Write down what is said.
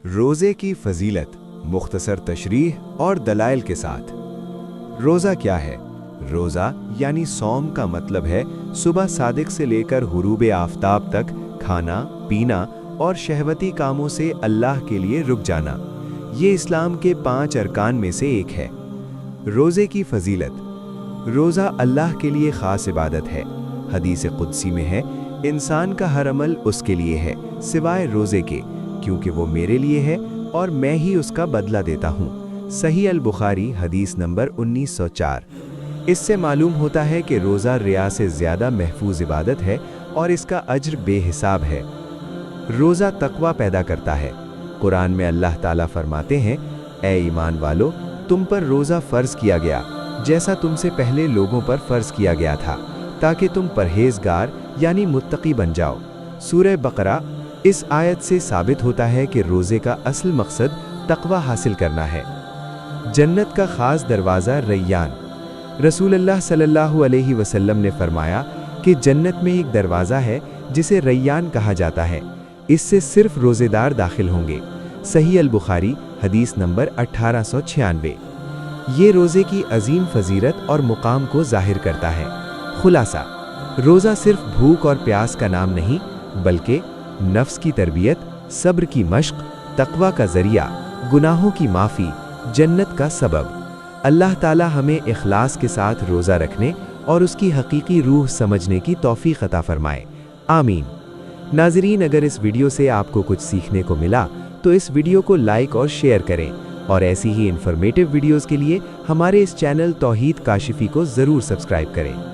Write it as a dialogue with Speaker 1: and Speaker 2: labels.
Speaker 1: रोज़े की फजीलत, मुख्तसर तशरीह और दलाइल के साथ। रोज़ा क्या है? रोज़ा यानी सौम का मतलब है सुबह सादिक से लेकर गुरूब आफताब तक खाना पीना और शहवती कामों से अल्लाह के लिए रुक जाना। ये इस्लाम के 5 अरकान में से एक है। रोज़े की फजीलत। रोज़ा अल्लाह के लिए ख़ास इबादत है। हदीस कुदसी में है, इंसान का हर अमल उसके लिए है सिवाय रोज़े के, क्योंकि वो मेरे लिए है और मैं ही उसका बदला देता हूँ। सही अल बुखारी हदीस नंबर 1904। इससे मालूम होता है कि रोज़ा रिया से ज़्यादा महफूज इबादत है और इसका अज्र बेहिसाब है। रोज़ा तक़वा पैदा करता है। कुरान में अल्लाह ताला फरमाते हैं, ए ईमान वालो, तुम पर रोज़ा फ़र्ज़ किया गया जैसा तुमसे पहले लोगों पर फ़र्ज़ किया गया था, ताकि तुम परहेज़गार यानी मुत्तकी बन जाओ। सूरह बकरा। इस आयत से साबित होता है कि रोज़े का असल मकसद तक़वा हासिल करना है। जन्नत का ख़ास दरवाज़ा रैयान। रसूलुल्लाह सल्लल्लाहु अलैहि वसल्लम ने फरमाया कि जन्नत में एक दरवाज़ा है जिसे रैयान कहा जाता है, इससे सिर्फ रोज़ेदार दाखिल होंगे। सही अल बुखारी हदीस नंबर 1896। ये रोज़े की अजीम फजीलत और मुकाम को ज़ाहिर करता है। खुलासा: रोज़ा सिर्फ भूख और प्यास का नाम नहीं, बल्कि नफ्स की तरबियत, सब्र की मश्क, तक़वा का ज़रिया, गुनाहों की माफ़ी, जन्नत का सबब। अल्लाह ताला हमें इखलास के साथ रोज़ा रखने और उसकी हकीकी रूह समझने की तौफ़ीक़ अता फ़रमाए। आमीन। नाज़रीन, अगर इस वीडियो से आपको कुछ सीखने को मिला तो इस वीडियो को लाइक और शेयर करें, और ऐसी ही इन्फॉर्मेटिव वीडियोज़ के लिए हमारे इस चैनल तौहीद काशिफ़ी को ज़रूर सब्सक्राइब करें।